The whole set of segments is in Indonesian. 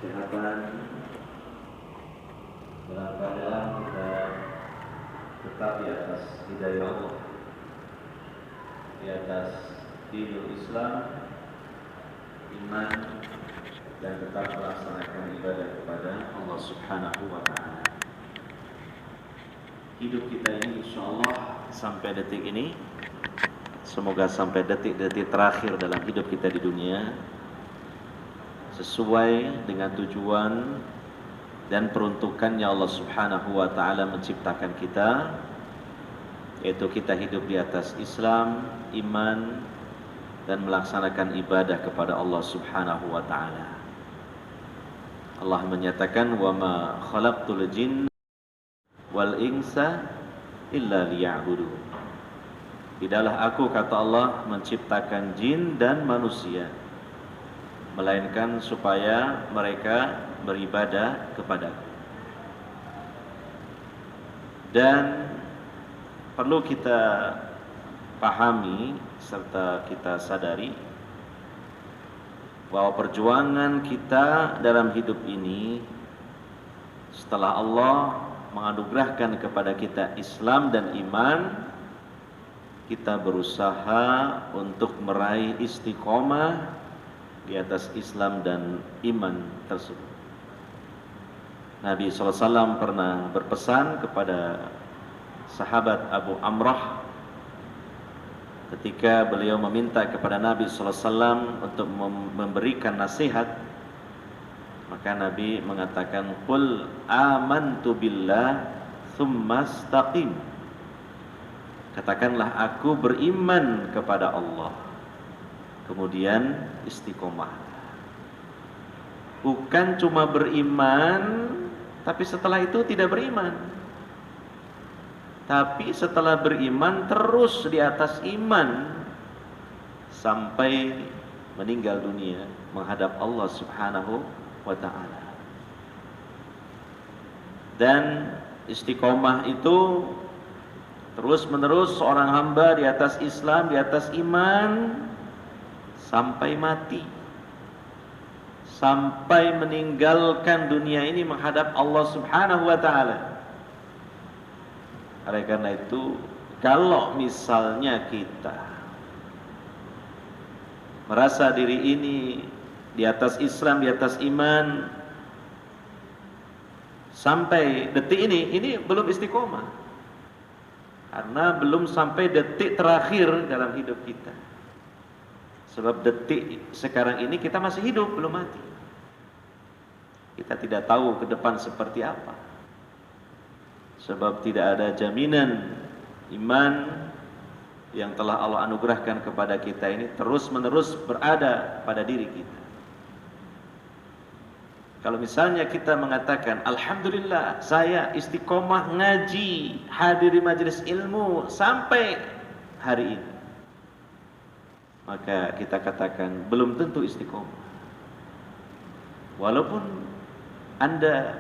kesehatan dalam keadaan kita tetap di atas hidayah Allah, di atas dinul Islam, iman, dan tetap melaksanakan ibadah kepada Allah Subhanahu wa Ta'ala. Hidup kita ini insya Allah sampai detik ini, semoga sampai detik-detik terakhir dalam hidup kita di dunia sesuai dengan tujuan dan peruntukannya Allah Subhanahu wa Ta'ala menciptakan kita, yaitu kita hidup di atas Islam, iman, dan melaksanakan ibadah kepada Allah Subhanahu wa Ta'ala. Allah menyatakan, "Wa ma khalaqtul jinna wal insa illa liya'budun." Tidaklah aku, kata Allah, menciptakan jin dan manusia melainkan supaya mereka beribadah kepadaku. Dan perlu kita pahami serta kita sadari bahwa perjuangan kita dalam hidup ini, setelah Allah menganugerahkan kepada kita Islam dan iman, kita berusaha untuk meraih istiqomah di atas Islam dan iman tersebut. Nabi SAW pernah berpesan kepada sahabat Abu Amrah ketika beliau meminta kepada Nabi SAW untuk memberikan nasihat, maka Nabi mengatakan, "Qul amantu billah tsumma istaqim." Katakanlah, aku beriman kepada Allah, kemudian istiqomah. Bukan cuma beriman, tapi setelah itu tidak beriman. Tapi setelah beriman terus di atas iman sampai meninggal dunia menghadap Allah Subhanahu wa Ta'ala. Dan istiqomah itu terus menerus seorang hamba di atas Islam, di atas iman sampai mati, sampai meninggalkan dunia ini menghadap Allah Subhanahu wa Ta'ala. Oleh karena itu, kalau misalnya kita merasa diri ini di atas Islam, di atas iman sampai detik ini belum istiqomah, karena belum sampai detik terakhir dalam hidup kita. Sebab detik sekarang ini kita masih hidup, belum mati. Kita tidak tahu ke depan seperti apa. Sebab tidak ada jaminan iman yang telah Allah anugerahkan kepada kita ini terus menerus berada pada diri kita. Kalau misalnya kita mengatakan, "Alhamdulillah, saya istiqomah ngaji, hadir di majelis ilmu sampai hari ini," maka kita katakan belum tentu istiqomah. Walaupun Anda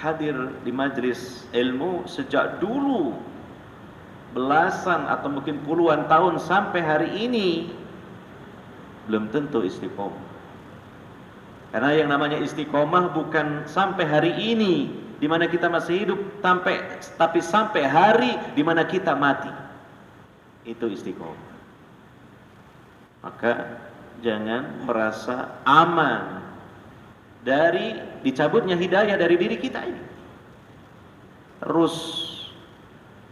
hadir di majelis ilmu sejak dulu, belasan atau mungkin puluhan tahun sampai hari ini, belum tentu istiqomah. Karena yang namanya istiqomah bukan sampai hari ini di mana kita masih hidup, tapi sampai hari di mana kita mati. Itu istiqomah. Maka jangan merasa aman dari dicabutnya hidayah dari diri kita ini. Terus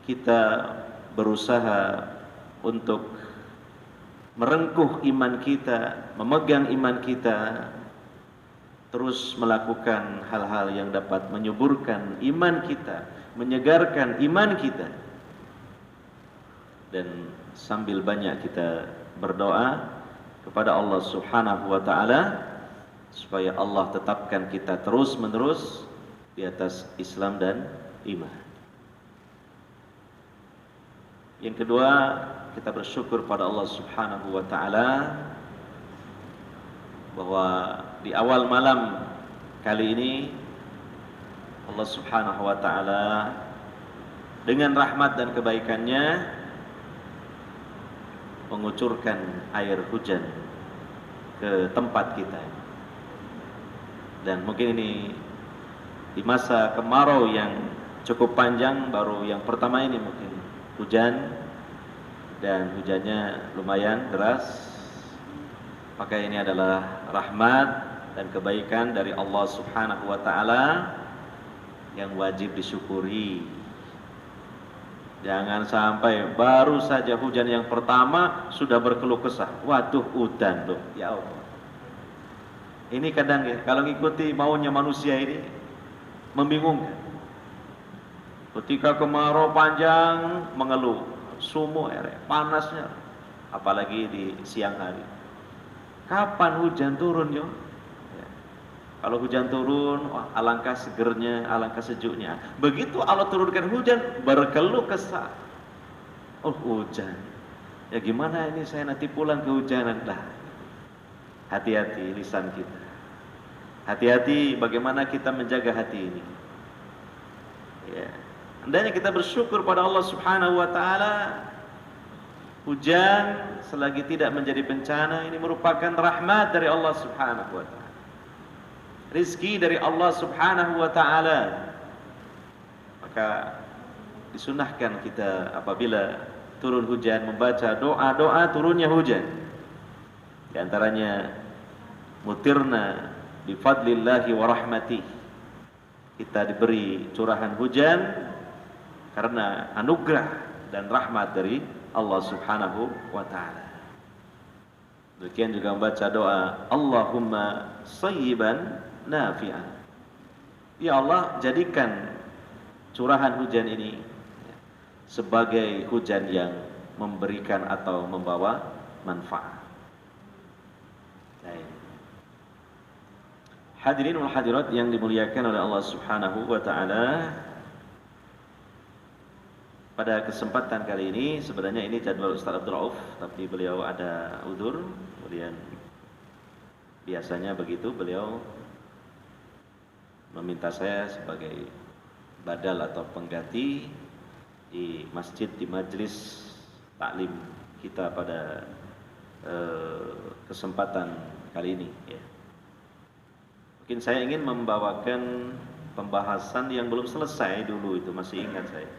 kita berusaha untuk merengkuh iman kita, memegang iman kita, terus melakukan hal-hal yang dapat menyuburkan iman kita, menyegarkan iman kita. Dan sambil banyak kita berdoa kepada Allah Subhanahu wa Ta'ala supaya Allah tetapkan kita terus menerus di atas Islam dan iman. Yang kedua, kita bersyukur pada Allah Subhanahu wa Ta'ala bahwa di awal malam kali ini Allah Subhanahu wa Ta'ala dengan rahmat dan kebaikannya mengucurkan air hujan ke tempat kita. Dan mungkin ini di masa kemarau yang cukup panjang, baru yang pertama ini mungkin hujan, dan hujannya lumayan deras, maka ini adalah rahmat dan kebaikan dari Allah Subhanahu wa Ta'ala yang wajib disyukuri. Jangan sampai baru saja hujan yang pertama sudah berkeluh kesah, waduh udan loh, ya Allah. Ini kadang ya, kalau ngikuti maunya manusia ini membingungkan. Ketika kemarau panjang mengeluh, sumuk panasnya, apalagi di siang hari. Kapan hujan turun yo? Ya. Kalau hujan turun, wah, alangkah segernya, alangkah sejuknya. Begitu Allah turunkan hujan, berkeluh kesah. Oh hujan, ya gimana ini saya nanti pulang kehujanan dah. Hati-hati lisan kita. Hati-hati bagaimana kita menjaga hati ini. Ya. Hendaknya kita bersyukur pada Allah Subhanahu wa Ta'ala. Hujan selagi tidak menjadi bencana, ini merupakan rahmat dari Allah Subhanahu wa Ta'ala. Rizki dari Allah Subhanahu wa Ta'ala. Maka disunahkan kita apabila turun hujan membaca doa-doa turunnya hujan. Di antaranya mutirna bifadlillahi wa rahmatih. Kita diberi curahan hujan karena anugerah dan rahmat dari Allah Subhanahu wa Ta'ala. Demikian juga membaca doa Allahumma sayyiban nafi'an. Ya Allah, jadikan curahan hujan ini sebagai hujan yang memberikan atau membawa manfaat. Hadirin wal hadirat yang dimuliakan oleh Allah Subhanahu wa Ta'ala, pada kesempatan kali ini sebenarnya ini jadwal Ustaz Abdul Rauf, tapi beliau ada udzur. Kemudian biasanya begitu, beliau meminta saya sebagai badal atau pengganti di masjid, di majelis taklim kita pada kesempatan kali ini ya. Mungkin saya ingin membawakan pembahasan yang belum selesai dulu, itu masih ingat saya,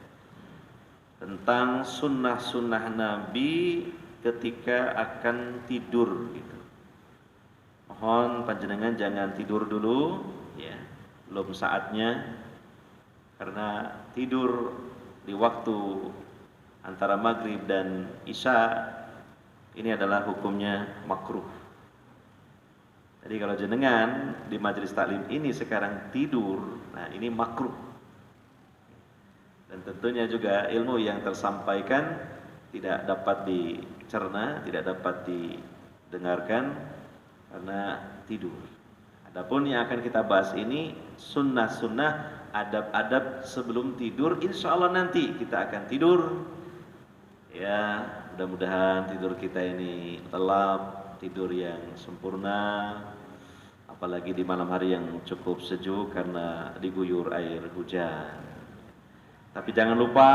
tentang sunnah-sunnah Nabi ketika akan tidur gitu. Mohon panjenengan jangan tidur dulu ya, belum saatnya, karena tidur di waktu antara maghrib dan isya ini adalah hukumnya makruh. Jadi kalau jenengan di majelis taklim ini sekarang tidur, nah ini makruh. Dan tentunya juga ilmu yang tersampaikan tidak dapat dicerna, tidak dapat didengarkan karena tidur. Adapun yang akan kita bahas ini sunnah-sunnah, adab-adab sebelum tidur. Insya Allah nanti kita akan tidur. Ya, mudah-mudahan tidur kita ini lelap, tidur yang sempurna, apalagi di malam hari yang cukup sejuk karena diguyur air hujan. Tapi jangan lupa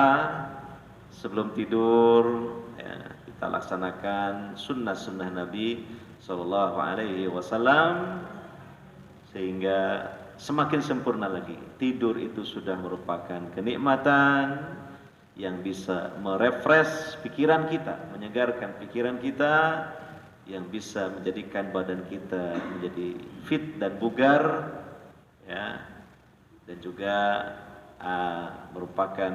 sebelum tidur ya, kita laksanakan sunnah-sunnah Nabi Sallallahu Alaihi Wasallam sehingga semakin sempurna lagi. Tidur itu sudah merupakan kenikmatan yang bisa merefresh pikiran kita, menyegarkan pikiran kita, yang bisa menjadikan badan kita menjadi fit dan bugar ya, dan juga merupakan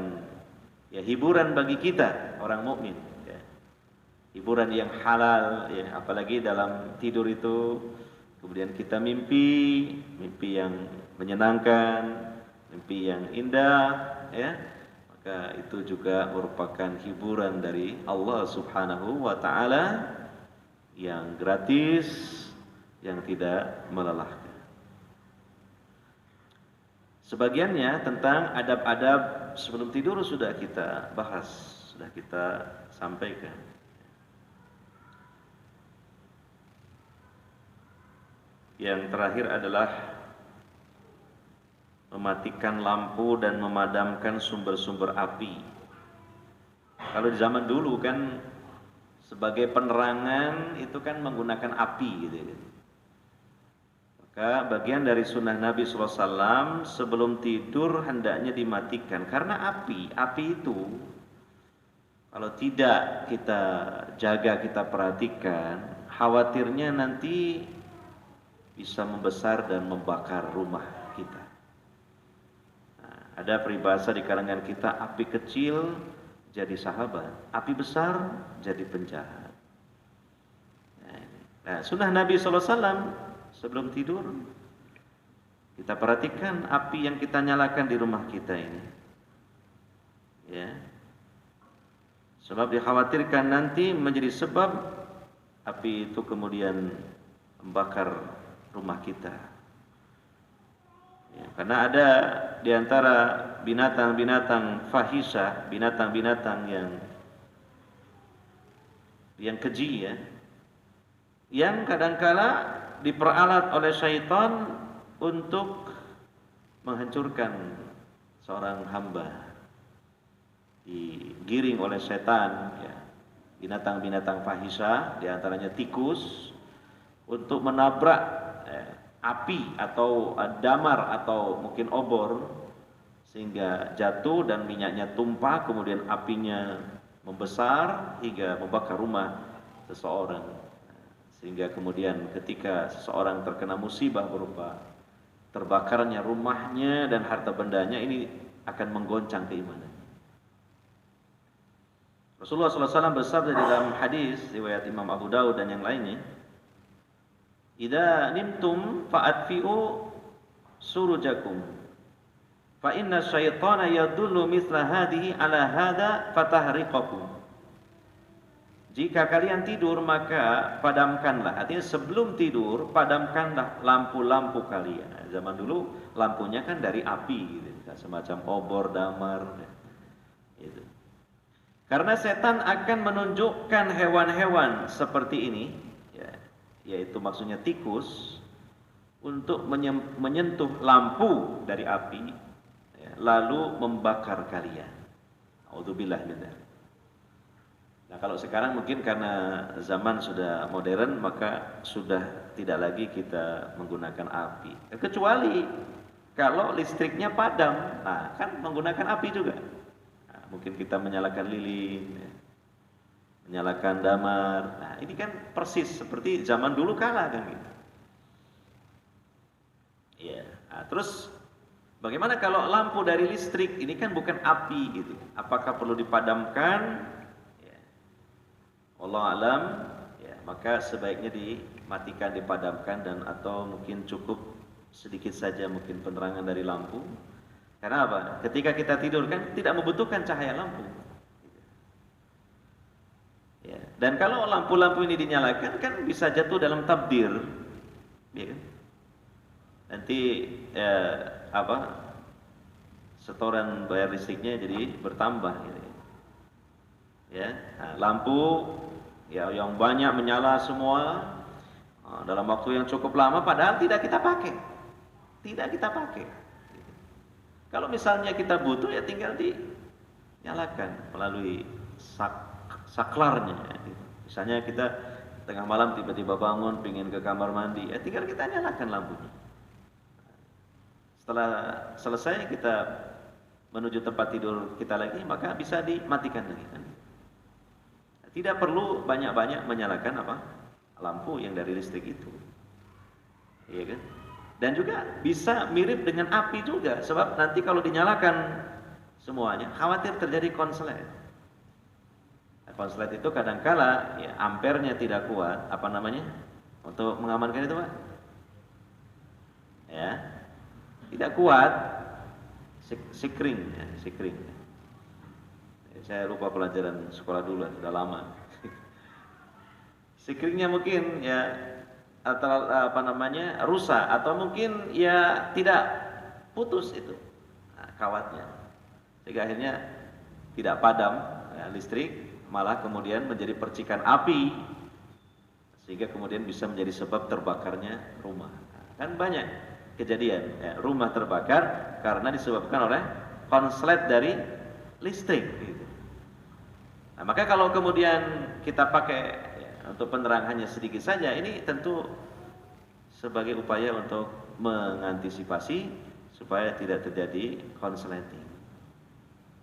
ya hiburan bagi kita orang mukmin ya. Hiburan yang halal ya, apalagi dalam tidur itu kemudian kita mimpi yang menyenangkan, mimpi yang indah ya, maka itu juga merupakan hiburan dari Allah Subhanahu wa Ta'ala yang gratis, yang tidak melelahkan. Sebagiannya tentang adab-adab sebelum tidur sudah kita bahas, sudah kita sampaikan. Yang terakhir adalah mematikan lampu dan memadamkan sumber-sumber api. Kalau di zaman dulu kan sebagai penerangan itu kan menggunakan api gitu. Maka bagian dari sunnah Nabi SAW sebelum tidur hendaknya dimatikan. Karena api itu kalau tidak kita jaga, kita perhatikan, khawatirnya nanti bisa membesar dan membakar rumah kita. Nah, ada peribahasa di kalangan kita, api kecil jadi sahabat, api besar jadi penjahat. Nah, sunnah Nabi SAW sebelum tidur kita perhatikan api yang kita nyalakan di rumah kita ini, ya, sebab dikhawatirkan nanti menjadi sebab api itu kemudian membakar rumah kita, ya, karena ada di antara binatang-binatang fahisha, binatang-binatang yang keji, ya, yang kadangkala diperalat oleh syaitan untuk menghancurkan seorang hamba, digiring oleh setan, ya, binatang-binatang fahisha, diantaranya tikus, untuk menabrak api atau damar atau mungkin obor, sehingga jatuh dan minyaknya tumpah, kemudian apinya membesar hingga membakar rumah seseorang. Sehingga kemudian ketika seseorang terkena musibah berupa terbakarnya rumahnya dan harta bendanya, ini akan menggoncang keimanan. Rasulullah SAW bersabda di dalam hadis riwayat Imam Abu Dawud dan yang lainnya, "Idza nimtum fa'atfi'u surujakum, fa inna syaitana yadullu mithla hadhihi ala hadha fatahriqakum." Jika kalian tidur maka padamkanlah, artinya sebelum tidur padamkanlah lampu-lampu kalian. Zaman dulu lampunya kan dari api, gitu, semacam obor, damar, gitu. Karena setan akan menunjukkan hewan-hewan seperti ini, ya, yaitu maksudnya tikus, untuk menyentuh lampu dari api, ya, lalu membakar kalian. A'udzubillah min dzalik. Nah, kalau sekarang mungkin karena zaman sudah modern, maka sudah tidak lagi kita menggunakan api. Kecuali kalau listriknya padam, nah kan menggunakan api juga. Nah, mungkin kita menyalakan lilin, ya, menyalakan damar. Nah, ini kan persis seperti zaman dulu kala kan gitu. Ya, nah, terus bagaimana kalau lampu dari listrik ini kan bukan api gitu? Apakah perlu dipadamkan? Allah alam, ya, maka sebaiknya dimatikan, dipadamkan, dan atau mungkin cukup sedikit saja mungkin penerangan dari lampu. Karena apa? Ketika kita tidur kan tidak membutuhkan cahaya lampu. Ya. Dan kalau lampu-lampu ini dinyalakan kan bisa jatuh dalam tabdir, ya kan? Nanti setoran bayar listriknya jadi bertambah, gitu. Ya, nah, lampu ya yang banyak menyala semua dalam waktu yang cukup lama, padahal tidak kita pakai, Kalau misalnya kita butuh ya tinggal dinyalakan melalui saklarnya. Misalnya kita tengah malam tiba-tiba bangun pingin ke kamar mandi, ya tinggal kita nyalakan lampunya. Setelah selesai kita menuju tempat tidur kita lagi, maka bisa dimatikan lagi kan. Tidak perlu banyak-banyak menyalakan lampu yang dari listrik itu, iya kan? Dan juga bisa mirip dengan api juga, sebab nanti kalau dinyalakan semuanya, khawatir terjadi konslet. Nah, konslet itu kadangkala ya, ampernya tidak kuat, untuk mengamankan itu, Pak? Ya, tidak kuat, sikring. Saya lupa pelajaran sekolah dulu, sudah lama. Sikringnya mungkin ya atau rusak, atau mungkin ya tidak putus itu kawatnya, sehingga akhirnya tidak padam ya, listrik, malah kemudian menjadi percikan api, sehingga kemudian bisa menjadi sebab terbakarnya rumah. Kan banyak kejadian ya, rumah terbakar karena disebabkan oleh konslet dari listrik gitu. Nah, maka kalau kemudian kita pakai ya, untuk penerangan hanya sedikit saja, ini tentu sebagai upaya untuk mengantisipasi supaya tidak terjadi konsleting.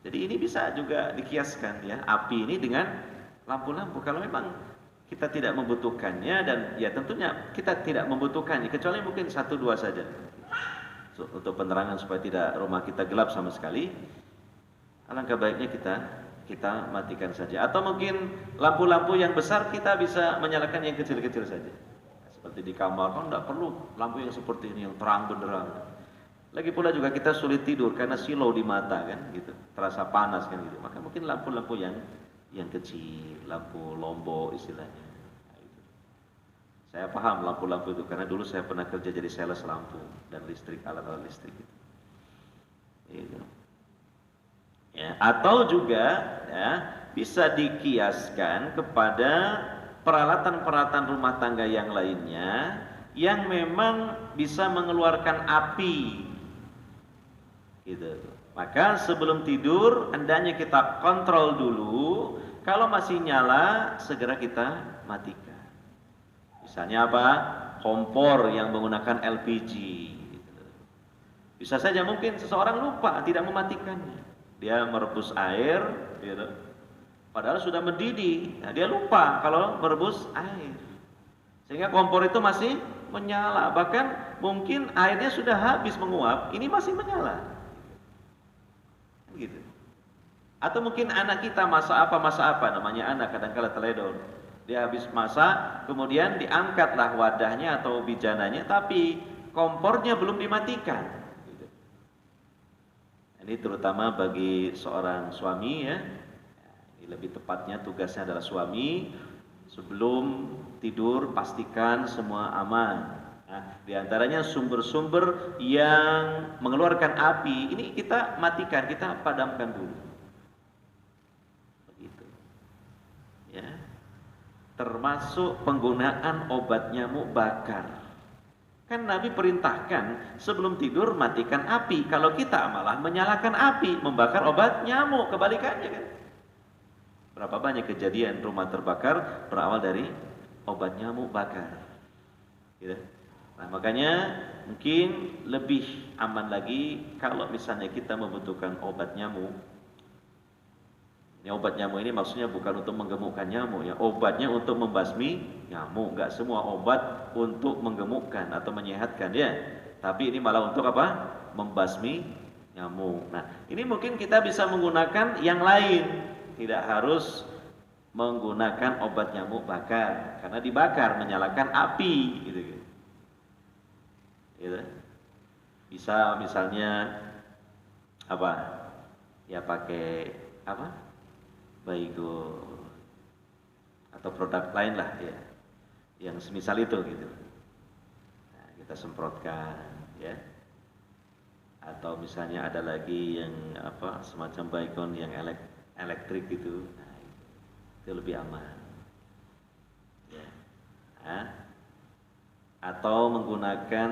Jadi ini bisa juga dikiaskan ya, api ini dengan lampu-lampu. Kalau memang kita tidak membutuhkannya, dan ya tentunya kita tidak membutuhkannya, kecuali mungkin 1-2 saja untuk penerangan supaya tidak rumah kita gelap sama sekali, alangkah baiknya kita matikan saja. Atau mungkin lampu-lampu yang besar kita bisa menyalakan yang kecil-kecil saja. Seperti di kamar kan tidak perlu lampu yang seperti ini yang terang benderang. Lagi pula juga kita sulit tidur karena silau di mata kan, gitu, terasa panas kan gitu. Maka mungkin lampu-lampu yang kecil, lampu lombok istilahnya. Nah, itu. Saya paham lampu-lampu itu karena dulu saya pernah kerja jadi sales lampu dan listrik, alat-alat listrik gitu. Gitu. Ya, atau juga ya, bisa dikiaskan kepada peralatan-peralatan rumah tangga yang lainnya yang memang bisa mengeluarkan api. Gitu. Maka sebelum tidur hendaknya kita kontrol dulu, kalau masih nyala segera kita matikan. Misalnya apa? Kompor yang menggunakan LPG. Gitu. Bisa saja mungkin seseorang lupa tidak mematikannya. Dia merebus air, gitu. Padahal sudah mendidih. Nah, dia lupa kalau merebus air. Sehingga kompor itu masih menyala. Bahkan mungkin airnya sudah habis menguap, ini masih menyala. Gitu. Atau mungkin anak kita masak apa, namanya anak kadang-kala teledor. Dia habis masak, kemudian diangkatlah wadahnya atau bijananya, tapi kompornya belum dimatikan. Gitu. Ini terutama bagi seorang suami ya. Ini lebih tepatnya tugasnya adalah suami, sebelum tidur pastikan semua aman. Nah, di antaranya sumber-sumber yang mengeluarkan api, ini kita matikan, kita padamkan dulu. Begitu. Ya. Termasuk penggunaan obat nyamuk bakar. Kan Nabi perintahkan sebelum tidur matikan api. Kalau kita malah menyalakan api, membakar obat nyamuk, kebalikannya kan. Berapa banyak kejadian rumah terbakar berawal dari obat nyamuk bakar. Gitu. Nah, makanya mungkin lebih aman lagi kalau misalnya kita membutuhkan obat nyamuk. Ini obat nyamuk ini maksudnya bukan untuk menggemukkan nyamuk ya, obatnya untuk membasmi nyamuk. Enggak semua obat untuk menggemukkan atau menyehatkan ya, tapi ini malah untuk apa? Membasmi nyamuk. Nah, ini mungkin kita bisa menggunakan yang lain, tidak harus menggunakan obat nyamuk bakar, karena dibakar menyalakan api gitu. Gitu. Bisa misalnya apa? Ya pakai apa? Baygo atau produk lain lah ya, yang semisal itu gitu. Nah, kita semprotkan ya. Atau misalnya ada lagi yang apa? Semacam Baygon yang elektrik gitu. Nah, itu lebih aman. Ya. Nah, atau menggunakan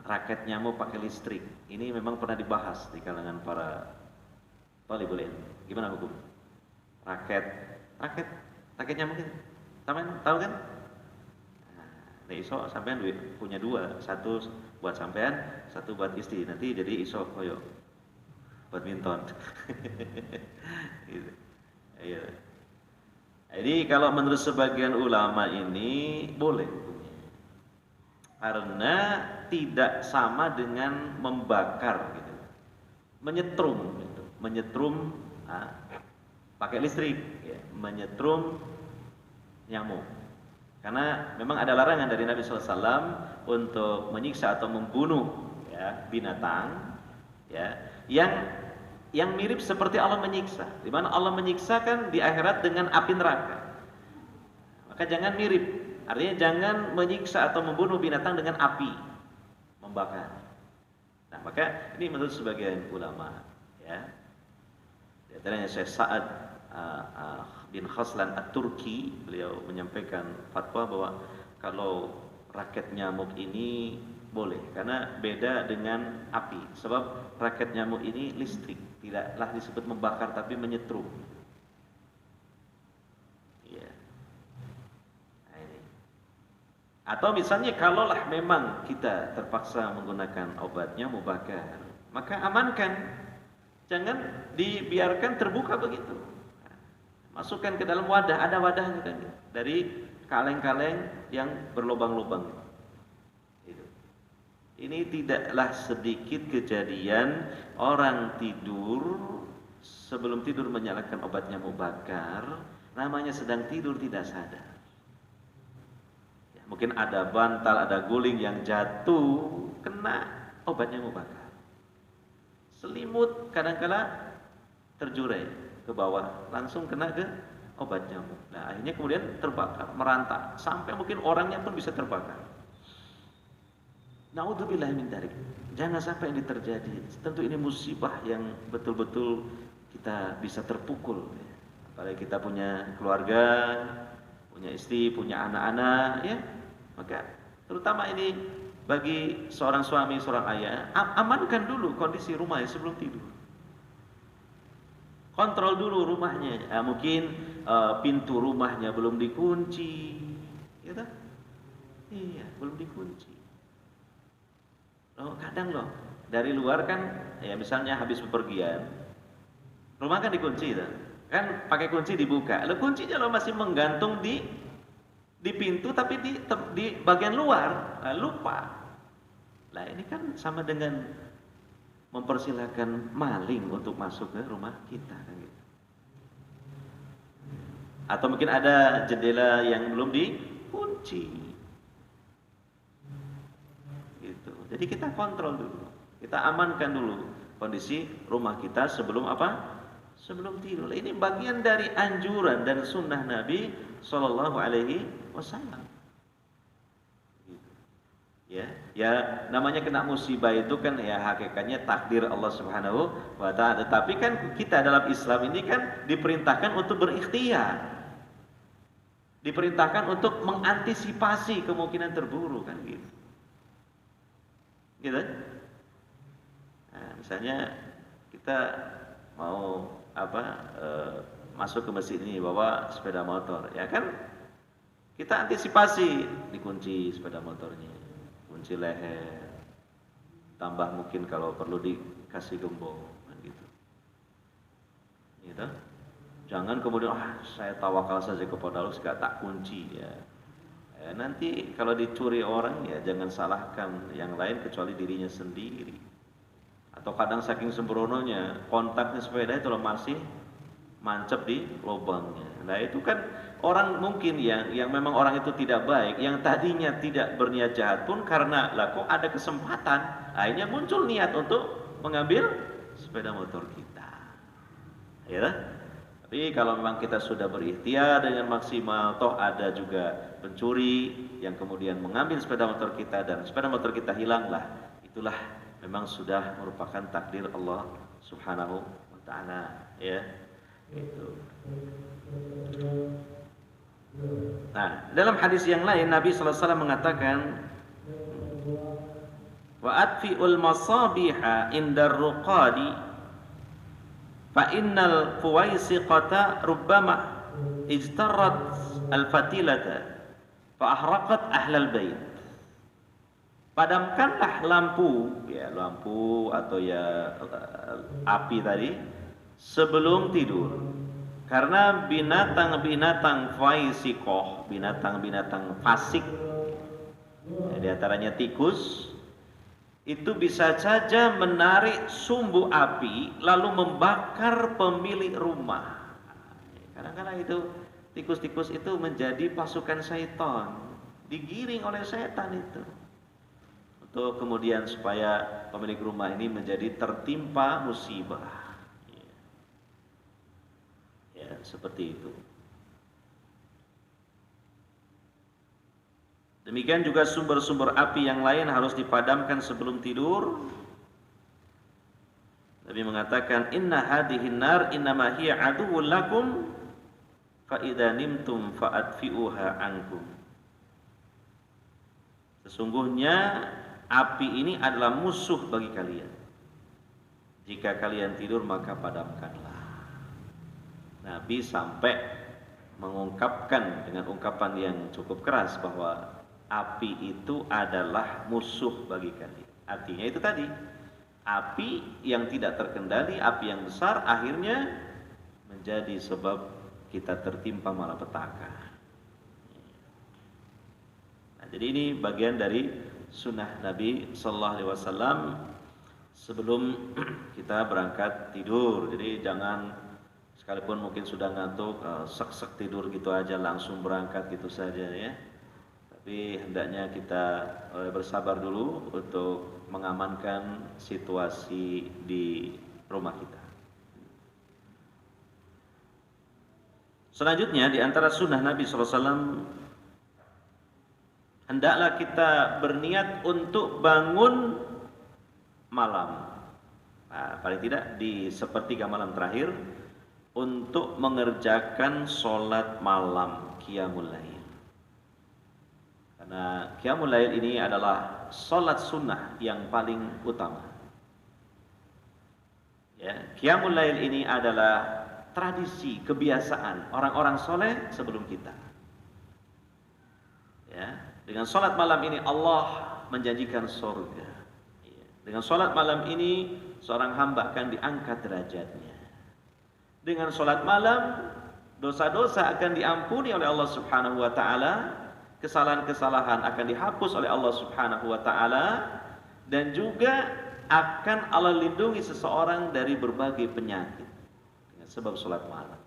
raket nyamuk pakai listrik. Ini memang pernah dibahas di kalangan para talibul ilm. Gimana hukum? Raket nyamuk ini. Tahu kan? Nah, iso sampean punya 2, 1 buat sampean, 1 buat istri. Nanti jadi iso koyo badminton. Gitu. Iya. Jadi kalau menurut sebagian ulama ini boleh. Karena tidak sama dengan membakar gitu. Menyetrum gitu. Menyetrum pakai listrik ya. Menyetrum nyamuk. Karena memang ada larangan dari Nabi SAW untuk menyiksa atau membunuh ya, binatang ya, yang mirip seperti Allah menyiksa. Di mana Allah menyiksa kan di akhirat dengan api neraka. Maka jangan mirip. Artinya jangan menyiksa atau membunuh binatang dengan api, membakar. Nah, maka ini menurut sebagian ulama, ya. Di antaranya Syekh Sa'ad bin Khaslan At-Turki, beliau menyampaikan fatwa bahwa kalau raket nyamuk ini boleh, karena beda dengan api. Sebab raket nyamuk ini listrik, tidaklah disebut membakar tapi menyetrum. Atau misalnya kalaulah memang kita terpaksa menggunakan obatnya mubakar, maka amankan, jangan dibiarkan terbuka begitu. Masukkan ke dalam wadah, ada wadahnya kan, dari kaleng-kaleng yang berlubang-lubang. Ini tidaklah sedikit kejadian orang tidur, sebelum tidur menyalakan obatnya mubakar, namanya sedang tidur tidak sadar. Mungkin ada bantal, ada guling yang jatuh, kena obatnya mubakar. Selimut kadang-kala terjurai ke bawah, langsung kena ke obat nyamuk. Nah, akhirnya kemudian terbakar, merantak, sampai mungkin orangnya pun bisa terbakar. Naudzubillah min dzalik. Jangan sampai ini terjadi. Tentu ini musibah yang betul-betul kita bisa terpukul. Apalagi kita punya keluarga, punya istri, punya anak-anak, ya. Maka terutama ini bagi seorang suami, seorang ayah, amankan dulu kondisi rumahnya sebelum tidur. Kontrol dulu rumahnya. Mungkin pintu rumahnya belum dikunci, gitu? Iya, belum dikunci. Kadang loh dari luar kan, ya misalnya habis bepergian, rumah kan dikunci, kan pakai kunci dibuka. Lalu kuncinya lo masih menggantung di pintu tapi di bagian luar, lupa. Nah ini kan sama dengan mempersilahkan maling untuk masuk ke rumah kita kan gitu. Atau mungkin ada jendela yang belum dikunci gitu. Jadi kita kontrol dulu, kita amankan dulu kondisi rumah kita sebelum apa? Sebelum tidur. Ini bagian dari anjuran dan sunnah Nabi Sallallahu Alaihi Wasallam. Ya, namanya kena musibah itu kan ya hakikatnya takdir Allah Subhanahu wa Ta'ala. Tetapi kan kita dalam Islam ini kan diperintahkan untuk berikhtiar, diperintahkan untuk mengantisipasi kemungkinan terburuk kan gitu. Gitu. Nah, misalnya kita mau masuk ke masjid ini bawa sepeda motor, ya kan? Kita antisipasi, dikunci sepeda motornya, kunci leher, tambah mungkin kalau perlu dikasih gembok, kan gitu. Gitu. Jangan kemudian saya tawakal saja kepada Allah, gak tak kunci ya. Nanti kalau dicuri orang ya jangan salahkan yang lain kecuali dirinya sendiri. Atau kadang saking sembrononya kontaknya sepeda itu masih mancep di lubangnya. Nah itu kan orang mungkin yang memang orang itu tidak baik, yang tadinya tidak berniat jahat pun karena lah kok ada kesempatan, akhirnya muncul niat untuk mengambil sepeda motor kita. Ya. Tapi kalau memang kita sudah berikhtiar dengan maksimal, toh ada juga pencuri yang kemudian mengambil sepeda motor kita dan sepeda motor kita hilanglah, itulah memang sudah merupakan takdir Allah Subhanahu wa Ta'ala, ya. Itu. Nah, dalam hadis yang lain Nabi sallallahu alaihi wasallam mengatakan, wa atfi'ul masabiha indar ruqadi fa innal fuwaisiqata rubbama ijtarat al-fatilata fa ahraqat ahlal bait. Padamkanlah lampu, ya lampu atau ya api tadi sebelum tidur. Karena binatang-binatang faisiqah, binatang-binatang fasik, ya, di antaranya tikus, itu bisa saja menarik sumbu api lalu membakar pemilik rumah. Kadang-kadang itu tikus-tikus itu menjadi pasukan syaitan, digiring oleh setan itu. Untuk kemudian supaya pemilik rumah ini menjadi tertimpa musibah. Ya, seperti itu. Demikian juga sumber-sumber api yang lain harus dipadamkan sebelum tidur. Nabi mengatakan, inna hadhihin nar innama hiya aduwwun lakum fa idza nimtum fa'atfi'uha ankum. Sesungguhnya api ini adalah musuh bagi kalian. Jika kalian tidur maka padamkanlah. Nabi sampai mengungkapkan dengan ungkapan yang cukup keras bahwa api itu adalah musuh bagi kalian. Artinya itu tadi, api yang tidak terkendali, api yang besar akhirnya menjadi sebab kita tertimpa malapetaka. Nah, jadi ini bagian dari sunnah Nabi Sallallahu Alaihi Wasallam sebelum kita berangkat tidur. Jadi jangan sekalipun mungkin sudah ngantuk, sek-sek tidur gitu aja langsung berangkat gitu saja ya. Tapi hendaknya kita bersabar dulu untuk mengamankan situasi di rumah kita. Selanjutnya di antara sunnah Nabi SAW, hendaklah kita berniat untuk bangun malam. Nah, paling tidak di sepertiga malam terakhir untuk mengerjakan sholat malam qiyamul lail. Karena qiyamul lail ini adalah sholat sunnah yang paling utama. Ya, qiyamul lail ini adalah tradisi, kebiasaan orang-orang soleh sebelum kita. Ya, dengan sholat malam ini Allah menjanjikan surga. Ya, dengan sholat malam ini seorang hamba akan diangkat derajatnya. Dengan sholat malam dosa-dosa akan diampuni oleh Allah Subhanahu Wa Taala, kesalahan-kesalahan akan dihapus oleh Allah Subhanahu Wa Taala, dan juga akan Allah lindungi seseorang dari berbagai penyakit sebab sholat malam.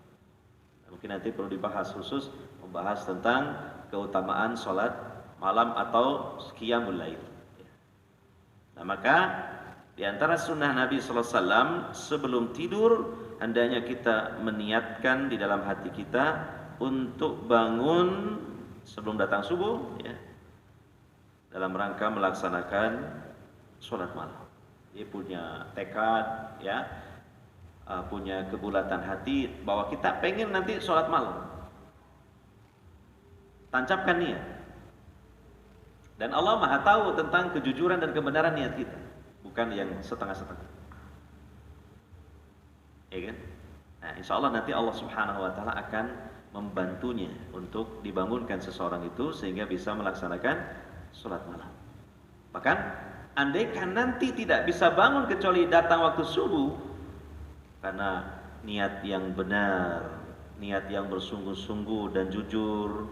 Mungkin nanti perlu dibahas khusus, membahas tentang keutamaan sholat malam atau qiyamul lail. Nah, maka di antara sunnah Nabi Sallallahu Alaihi Wasallam sebelum tidur hendaknya kita meniatkan di dalam hati kita untuk bangun sebelum datang subuh, ya, dalam rangka melaksanakan sholat malam. Dia punya tekad, ya, punya kebulatan hati bahwa kita pengen nanti sholat malam. Tancapkan niat. Dan Allah Maha tahu tentang kejujuran dan kebenaran niat kita, bukan yang setengah-setengah. Ya kan? Nah, insya Allah nanti Allah Subhanahu Wa Taala akan membantunya untuk dibangunkan seseorang itu sehingga bisa melaksanakan sholat malam. Bahkan andaikan nanti tidak bisa bangun kecuali datang waktu subuh, karena niat yang benar, niat yang bersungguh-sungguh dan jujur.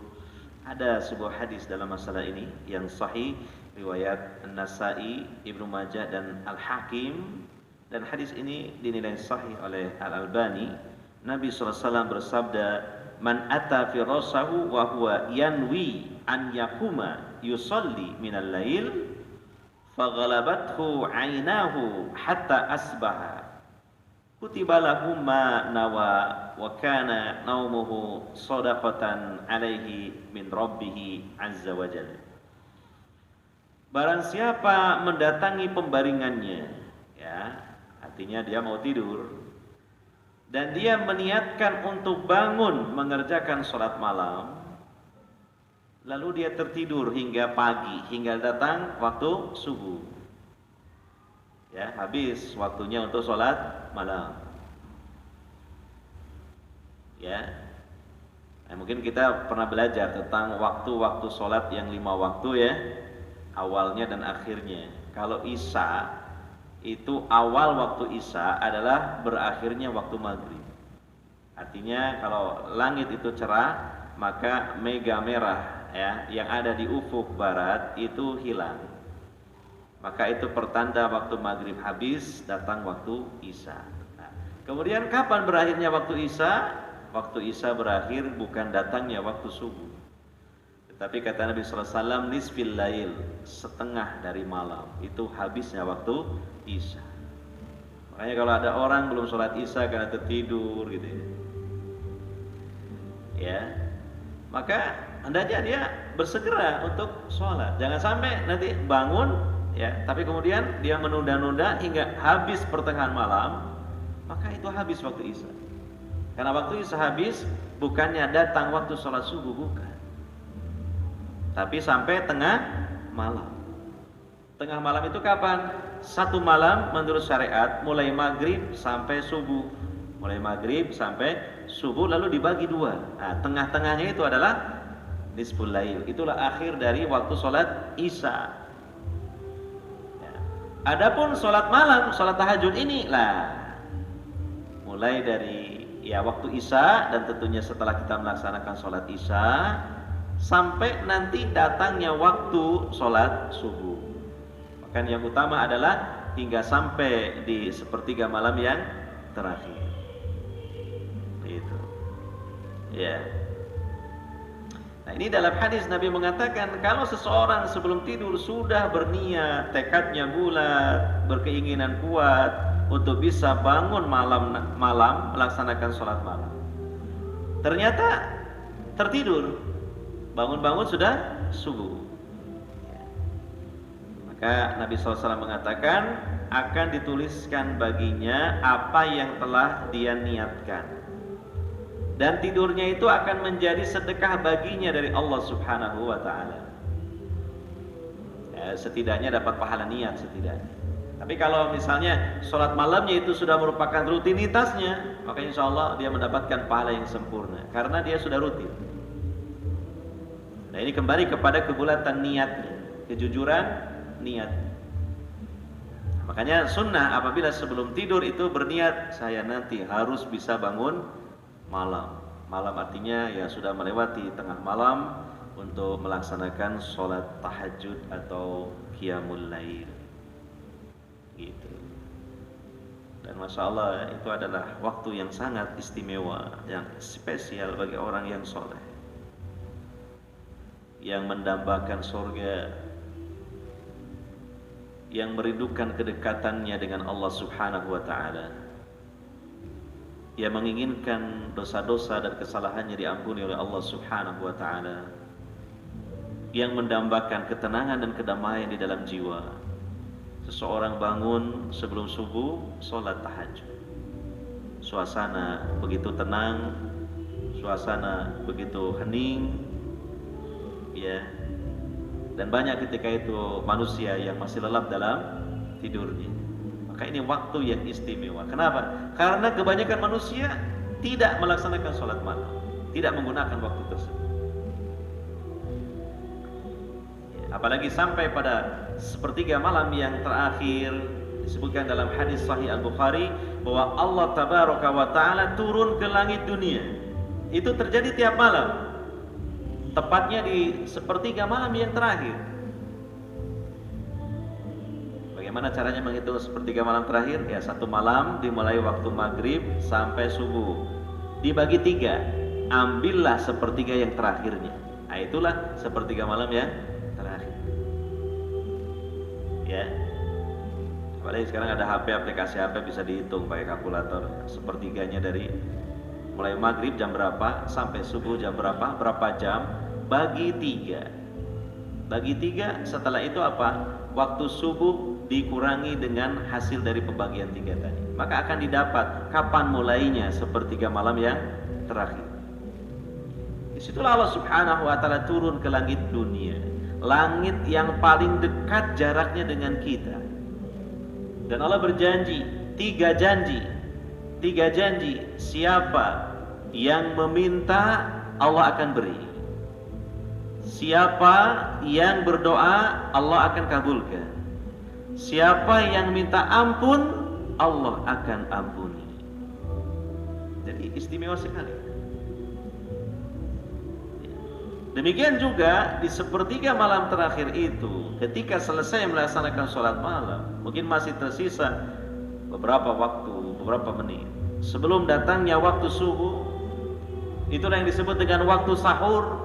Ada sebuah hadis dalam masalah ini yang sahih, riwayat An-Nasa'i, Ibnu Majah dan Al-Hakim, dan hadis ini dinilai sahih oleh Al-Albani. Nabi SAW bersabda, "Man ata firasahu wa huwa yanwi an yakuma yusalli minal lail, faghalabathu 'ainahu hatta asbaha. Kutiba lahu ma nawa wa kana naumuhu shadaqatan alaihi min rabbih azza wa jalla." Barang siapa mendatangi pembaringannya, ya, artinya dia mau tidur, dan dia meniatkan untuk bangun mengerjakan sholat malam, lalu dia tertidur hingga pagi, hingga datang waktu subuh, ya, habis waktunya untuk sholat malam, ya. Nah, mungkin kita pernah belajar tentang waktu-waktu sholat yang 5 waktu, ya, awalnya dan akhirnya. Kalau Isya itu awal waktu Isya adalah berakhirnya waktu maghrib. Artinya kalau langit itu cerah, maka mega merah, ya, yang ada di ufuk barat itu hilang. Maka itu pertanda waktu maghrib habis, datang waktu Isya. Nah, kemudian kapan berakhirnya waktu Isya? Waktu Isya berakhir bukan datangnya waktu subuh, tetapi kata Nabi SAW, nisfil lail, setengah dari malam, itu habisnya waktu Isya. Makanya kalau ada orang belum sholat Isya karena tertidur gitu ya, ya, maka hendaknya dia bersegera untuk sholat. Jangan sampai nanti bangun, ya, tapi kemudian dia menunda-nunda hingga habis pertengahan malam, maka itu habis waktu Isya. Karena waktu Isya habis bukannya datang waktu sholat subuh, bukan, tapi sampai tengah malam. Tengah malam itu kapan? Satu malam menurut syariat mulai maghrib sampai subuh, mulai maghrib sampai subuh, lalu dibagi 2. Nah, tengah-tengahnya itu adalah nisful lail. Itulah akhir dari waktu sholat isya. Ya. Adapun sholat malam, sholat tahajud ini lah mulai dari ya waktu isya, dan tentunya setelah kita melaksanakan sholat isya sampai nanti datangnya waktu sholat subuh. Bahkan yang utama adalah hingga sampai di sepertiga malam yang terakhir. Itu. Ya. Nah, ini dalam hadis Nabi mengatakan kalau seseorang sebelum tidur sudah berniat, tekadnya bulat, berkeinginan kuat untuk bisa bangun malam melaksanakan sholat malam, ternyata tertidur, bangun-bangun sudah subuh, maka Nabi SAW mengatakan akan dituliskan baginya apa yang telah dia niatkan, dan tidurnya itu akan menjadi sedekah baginya dari Allah Subhanahu wa Ta'ala. Ya, setidaknya dapat pahala niat setidaknya. Tapi kalau misalnya sholat malamnya itu sudah merupakan rutinitasnya, maka insya Allah dia mendapatkan pahala yang sempurna karena dia sudah rutin. Nah, ini kembali kepada kebulatan niatnya, kejujuran niat. Makanya sunnah apabila sebelum tidur itu berniat, saya nanti harus bisa bangun malam. Malam artinya ya sudah melewati tengah malam untuk melaksanakan sholat tahajud atau qiyamul lail. Gitu. Dan masya Allah itu adalah waktu yang sangat istimewa, yang spesial bagi orang yang soleh, yang mendambakan surga, yang merindukan kedekatannya dengan Allah Subhanahu wa Ta'ala, yang menginginkan dosa-dosa dan kesalahannya diampuni oleh Allah Subhanahu wa Ta'ala, yang mendambakan ketenangan dan kedamaian di dalam jiwa. Seseorang bangun sebelum subuh sholat tahajud, suasana begitu tenang, suasana begitu hening, ya. Dan banyak ketika itu manusia yang masih lelap dalam tidurnya. Maka ini waktu yang istimewa. Kenapa? Karena kebanyakan manusia tidak melaksanakan sholat malam, tidak menggunakan waktu tersebut. Apalagi sampai pada sepertiga malam yang terakhir, disebutkan dalam hadis Sahih Al-Bukhari bahwa Allah Tabaraka wa Ta'ala turun ke langit dunia. Itu terjadi tiap malam, tepatnya di sepertiga malam yang terakhir. Bagaimana caranya menghitung sepertiga malam terakhir? Ya, satu malam dimulai waktu maghrib sampai subuh, dibagi tiga, ambillah sepertiga yang terakhirnya. Nah, itulah sepertiga malam yang terakhir. Ya, apalagi sekarang ada HP, aplikasi HP bisa dihitung pakai kalkulator. Sepertiganya dari mulai maghrib jam berapa sampai subuh jam berapa, berapa jam, bagi tiga. Bagi tiga, setelah itu apa? Waktu subuh dikurangi dengan hasil dari pembagian tiga tadi, maka akan didapat kapan mulainya sepertiga malam yang terakhir. Disitulah Allah Subhanahu wa Ta'ala turun ke langit dunia, langit yang paling dekat jaraknya dengan kita. Dan Allah berjanji, tiga janji, siapa yang meminta Allah akan beri, siapa yang berdoa Allah akan kabulkan, siapa yang minta ampun Allah akan ampuni. Jadi istimewa sekali. Demikian juga di sepertiga malam terakhir itu, ketika selesai melaksanakan sholat malam, mungkin masih tersisa beberapa waktu, beberapa menit sebelum datangnya waktu subuh. Itulah yang disebut dengan waktu sahur,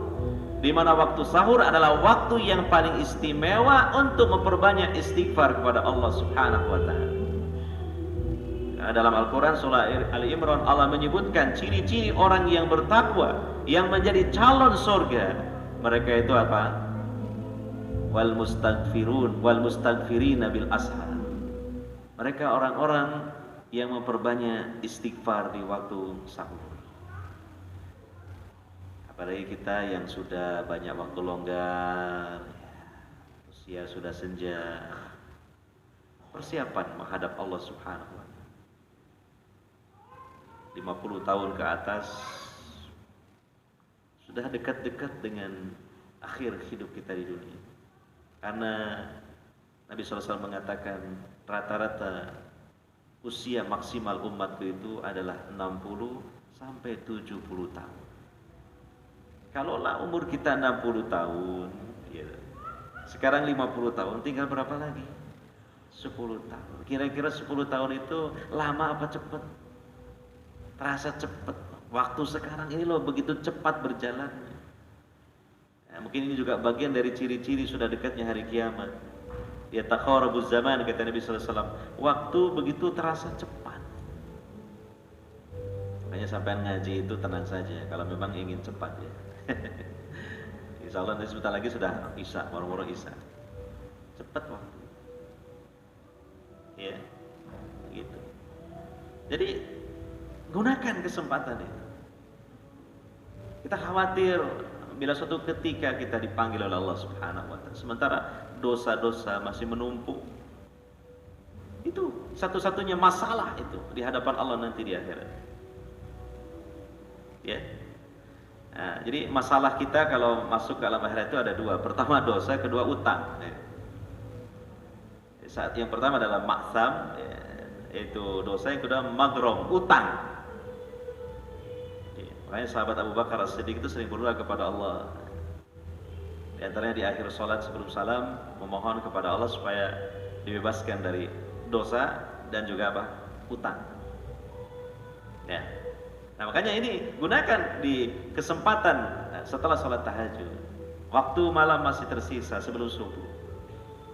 di mana waktu sahur adalah waktu yang paling istimewa untuk memperbanyak istighfar kepada Allah Subhanahu wa Ta'ala. Dalam Al-Quran surah Ali Imran, Allah menyebutkan ciri-ciri orang yang bertakwa, yang menjadi calon surga. Mereka itu apa? Wal mustaghfirina bil ashar. Mereka orang-orang yang memperbanyak istighfar di waktu sahur. Apalagi kita yang sudah banyak waktu longgar, usia sudah senja, persiapan menghadap Allah Subhanahu wa Ta'ala. 50 tahun ke atas sudah dekat-dekat dengan akhir hidup kita di dunia. Karena Nabi SAW mengatakan rata-rata usia maksimal umatku itu adalah 60 sampai 70 tahun. Kalaulah umur kita 60 tahun, ya, sekarang 50 tahun, tinggal berapa lagi? 10 tahun. Kira-kira 10 tahun itu lama apa cepat? Terasa cepat. Waktu sekarang ini loh begitu cepat berjalannya. Nah, mungkin ini juga bagian dari ciri-ciri sudah dekatnya hari kiamat. Ya taqarabuz zaman, kata Nabi SAW. Waktu begitu terasa cepat. Makanya sampai ngaji itu tenang saja. Kalau memang ingin cepat ya. Insya Allah nanti sebentar lagi sudah Isya, moro-moro Isya. Cepat waktu. Ya, gitu. Jadi gunakan kesempatan itu. Kita khawatir bila suatu ketika kita dipanggil oleh Allah Subhanahu wa taala, sementara dosa-dosa masih menumpuk. Itu satu-satunya masalah itu di hadapan Allah nanti di akhirat. Ya. Nah, jadi masalah kita kalau masuk ke alam akhirat itu ada dua. Pertama dosa, kedua utang. Saat yang pertama adalah maksam, yaitu dosa, yang kedua magrom, utang. Makanya sahabat Abu Bakar As-Siddiq itu sering berdoa kepada Allah. Di antaranya di akhir sholat sebelum salam memohon kepada Allah supaya dibebaskan dari dosa dan juga apa? Utang. Ya. Nah makanya ini gunakan di kesempatan setelah sholat tahajud, waktu malam masih tersisa sebelum subuh.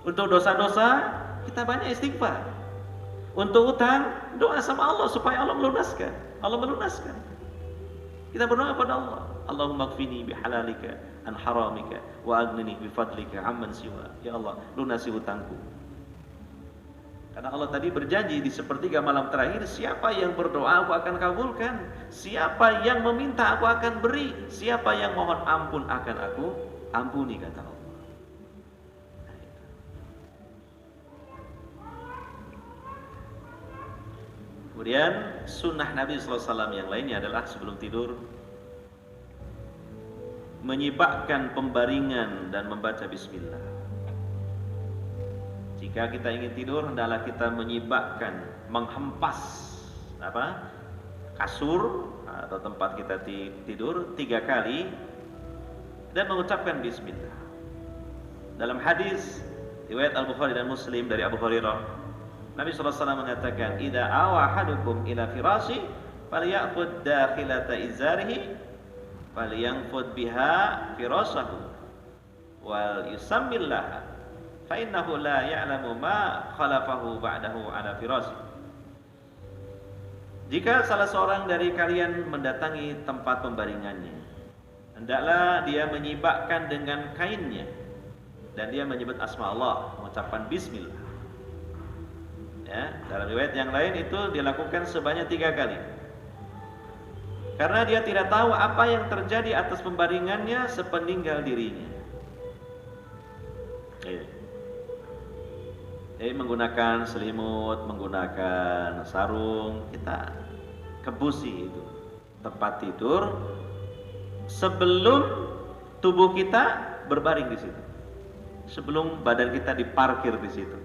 Untuk dosa-dosa kita banyak istighfar. Untuk utang doa sama Allah supaya Allah melunaskan. Allah melunaskan. Kita berdoa kepada Allah. Allahumma kfini bihalalika an haramika wa aghnini bifadlika amman siwa. Ya Allah, lunasi hutangku. Karena Allah tadi berjanji di sepertiga malam terakhir, siapa yang berdoa aku akan kabulkan, siapa yang meminta aku akan beri, siapa yang mohon ampun akan aku ampuni, kata Allah. Kemudian sunnah Nabi SAW yang lainnya adalah sebelum tidur menyibakkan pembaringan dan membaca bismillah. Jika kita ingin tidur, hendaklah kita menyibakkan, menghempas kasur atau tempat kita tidur 3 kali dan mengucapkan bismillah. Dalam hadis riwayat Al-Bukhari dan Muslim dari Abu Hurairah, Nabi SAW mengatakan, "Idza awa ahadukum ila firasi falyakhud dakhilata izarihi falyanfud biha firasahu wal yusammillah fa innahu la ya'lamu ma khalafahu ba'dahu ala firasi." Jika salah seorang dari kalian mendatangi tempat pembaringannya, hendaklah dia menyibakkan dengan kainnya dan dia menyebut asma Allah, mengucapkan bismillah. Ya, dalam riwayat yang lain itu dilakukan sebanyak 3 kali. Karena dia tidak tahu apa yang terjadi atas pembaringannya sepeninggal dirinya. Jadi menggunakan selimut, menggunakan sarung, kita kebusi itu tempat tidur sebelum tubuh kita berbaring di situ. Sebelum badan kita diparkir di situ.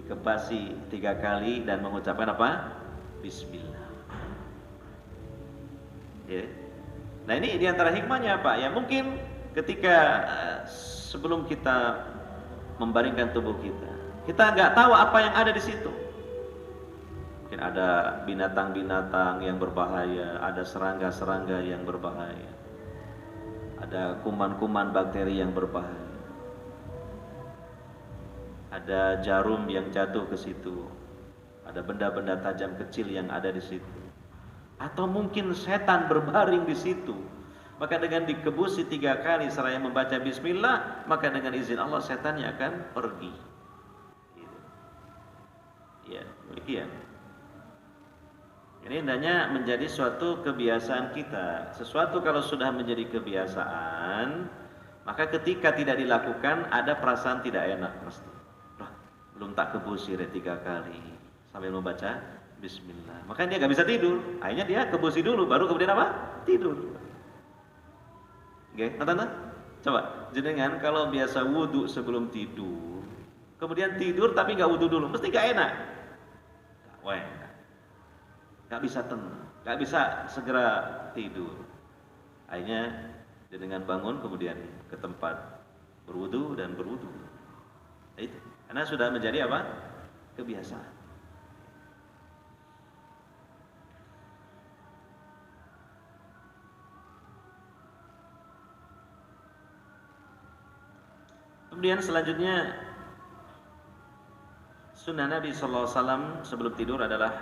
Dikebasi 3 kali dan mengucapkan apa? Bismillah. Ya. Nah ini diantara hikmahnya apa? Ya mungkin ketika sebelum kita membaringkan tubuh kita nggak tahu apa yang ada di situ. Mungkin ada binatang-binatang yang berbahaya, ada serangga-serangga yang berbahaya, ada kuman-kuman bakteri yang berbahaya. Ada jarum yang jatuh ke situ, ada benda-benda tajam kecil yang ada di situ, atau mungkin setan berbaring di situ. Maka dengan dikebusi 3 kali seraya membaca bismillah, maka dengan izin Allah setannya akan pergi. Ya, demikian. Ini hendaknya menjadi suatu kebiasaan kita. Sesuatu kalau sudah menjadi kebiasaan, maka ketika tidak dilakukan ada perasaan tidak enak pasti. Belum tak kebusi 3 kali sambil membaca bismillah. Makanya dia nggak bisa tidur. Akhirnya dia kebusi dulu, baru kemudian apa? Tidur. Oke, nonton. Coba jenengan kalau biasa wudhu sebelum tidur, kemudian tidur tapi nggak wudhu dulu, mesti nggak enak. Wah, nggak bisa tenang, nggak bisa segera tidur. Akhirnya jenengan bangun kemudian ke tempat berwudhu dan berwudhu. Itu karena sudah menjadi apa? Kebiasaan. Kemudian selanjutnya sunnah Nabi Sallallahu Alaihi Wasallam sebelum tidur adalah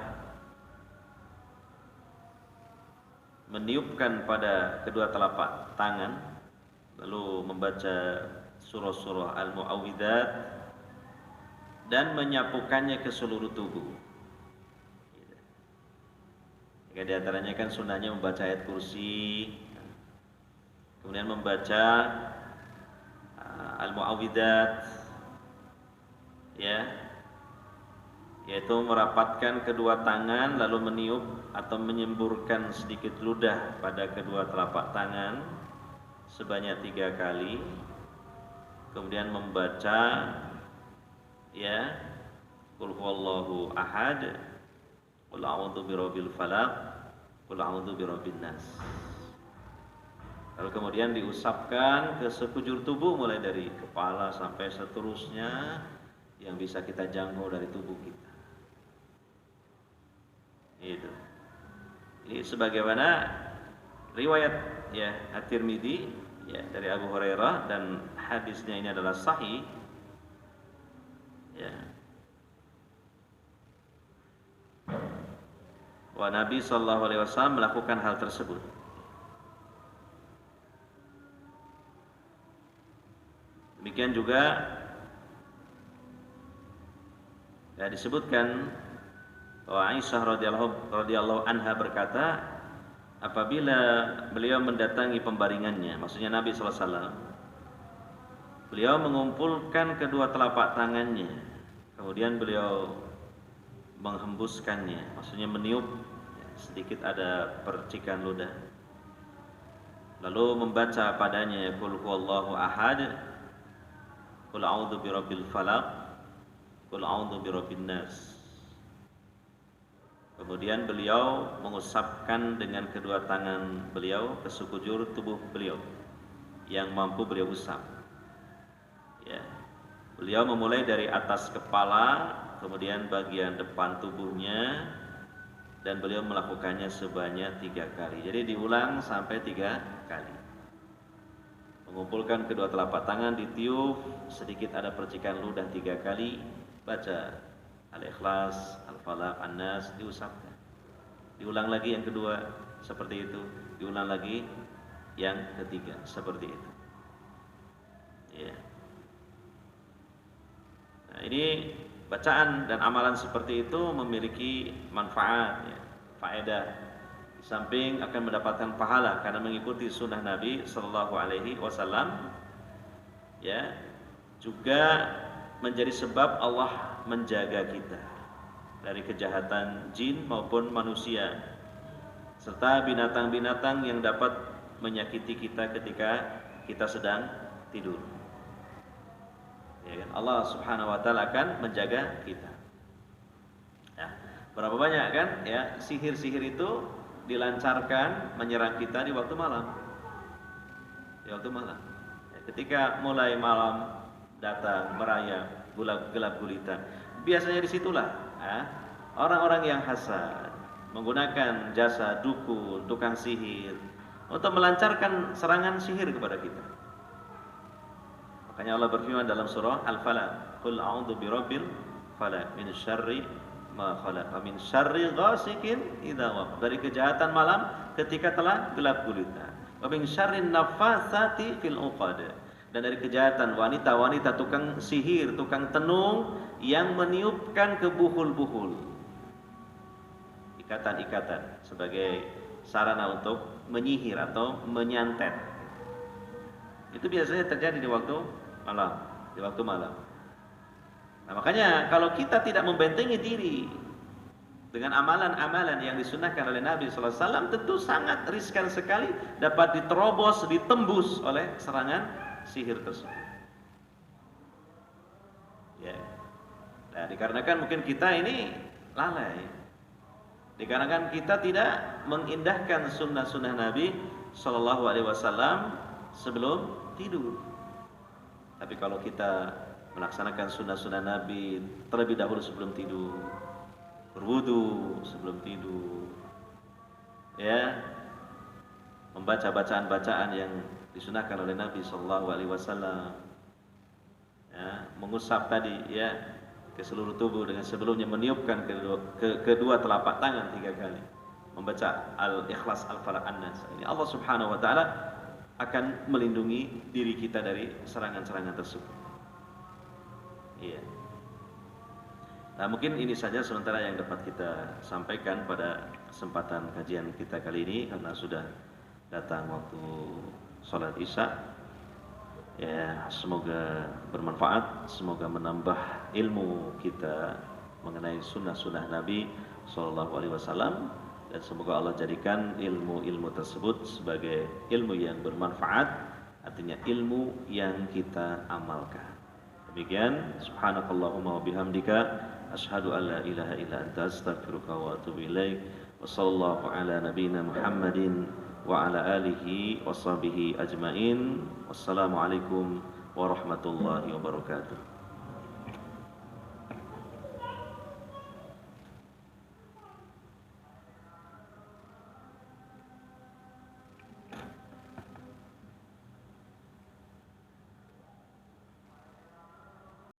meniupkan pada kedua telapak tangan, lalu membaca surah-surah Al-Mu'awwidzat dan menyapukannya ke seluruh tubuh. Di antaranya kan sunnahnya membaca ayat kursi, kemudian membaca Al-Mu'awwidzat, ya, yaitu merapatkan kedua tangan lalu meniup atau menyemburkan sedikit ludah pada kedua telapak tangan sebanyak 3 kali, kemudian membaca, ya, Qul huwallahu ahad, Qul a'udzu birabbil falaq, Qul a'udzu birabbin nas. Lalu kemudian diusapkan ke sekujur tubuh mulai dari kepala sampai seterusnya yang bisa kita jangkau dari tubuh kita. Itu. Ini sebagaimana riwayat ya At-Tirmidzi ya dari Abu Hurairah dan hadisnya ini adalah sahih. Ya. Wa Nabi sallallahu alaihi wasallam melakukan hal tersebut. Demikian juga ya, disebutkan bahwa Aisyah radhiyallahu anha berkata, apabila beliau mendatangi pembaringannya, maksudnya Nabi sallallahu alaihi wasallam, beliau mengumpulkan kedua telapak tangannya, kemudian beliau menghembuskannya, maksudnya meniup, ya, sedikit ada percikan ludah, lalu membaca padanya Qul huwallahu ahad, Qul a'udzu birabbil falaq, Qul a'udzu birabbin nas. Kemudian beliau mengusapkan dengan kedua tangan beliau ke sekujur tubuh beliau yang mampu beliau usap. Ya. Beliau memulai dari atas kepala, kemudian bagian depan tubuhnya, dan beliau melakukannya sebanyak 3 kali. Jadi diulang sampai 3 kali. Mengumpulkan kedua telapak tangan, ditiup, sedikit ada percikan ludah 3 kali, baca Al-Ikhlas, Al-Falaq, An-Nas, diusapkan. Diulang lagi yang kedua seperti itu, diulang lagi yang ketiga seperti itu. Ya. Nah, ini bacaan dan amalan seperti itu memiliki manfaat, ya, faedah. Di samping akan mendapatkan pahala karena mengikuti sunnah Nabi Sallallahu Alaihi Wasallam, ya, juga menjadi sebab Allah menjaga kita dari kejahatan jin maupun manusia serta binatang-binatang yang dapat menyakiti kita ketika kita sedang tidur. Ya kan? Allah Subhanahu wa taala akan menjaga kita. Ya, berapa banyak kan ya sihir-sihir itu dilancarkan menyerang kita di waktu malam. Di waktu malam. Ya, ketika mulai malam datang merayap, gelap gulita. Biasanya disitulah ya, orang-orang yang hasad menggunakan jasa dukun, tukang sihir untuk melancarkan serangan sihir kepada kita. Makanya Allah berfirman dalam surah Al-Falaq, "Qul a'udzu birabbil falaq min syarri ma khalaq wa min syarri ghasikin idza waqab." Dari kejahatan malam ketika telah gelap gulita. Wa min syarrin nafatsati fil 'uqad. Dan dari kejahatan wanita-wanita tukang sihir, tukang tenung yang meniupkan ke buhul-buhul. Ikatan-ikatan sebagai sarana untuk menyihir atau menyantet. Itu biasanya terjadi di waktu malam, di waktu malam. Nah, makanya kalau kita tidak membentengi diri dengan amalan-amalan yang disunahkan oleh Nabi SAW, tentu sangat riskan sekali dapat diterobos, ditembus oleh serangan sihir tersebut. Ya. Nah, dikarenakan mungkin kita ini lalai, dikarenakan kita tidak mengindahkan sunnah-sunnah Nabi Shallallahu Alaihi Wasallam sebelum tidur. Tapi kalau kita melaksanakan sunnah-sunnah Nabi terlebih dahulu sebelum tidur, berwudu sebelum tidur, ya, membaca bacaan-bacaan yang disunahkan oleh Nabi Shallallahu Alaihi Wasallam, ya, mengusap tadi, ya, ke seluruh tubuh dengan sebelumnya meniupkan kedua telapak tangan 3 kali, membaca Al-Ikhlas, Al-Falaq, An-Nas. Ini Allah Subhanahu Wa Taala akan melindungi diri kita dari serangan-serangan tersebut. Iya. Nah, mungkin ini saja sementara yang dapat kita sampaikan pada kesempatan kajian kita kali ini, karena sudah datang waktu sholat Isya. Ya, semoga bermanfaat, semoga menambah ilmu kita mengenai sunnah-sunnah Nabi Sallallahu Alaihi Wasallam, dan semoga Allah jadikan ilmu-ilmu tersebut sebagai ilmu yang bermanfaat, artinya ilmu yang kita amalkan. Demikian, subhanakallahumma wa bihamdika asyhadu an la ilaha illa anta astaghfiruka wa atubu ilaik. Wa sallallahu ala nabiyyina Muhammadin wa ala alihi wa sahbihi ajmain. Wassalamualaikum warahmatullahi wabarakatuh.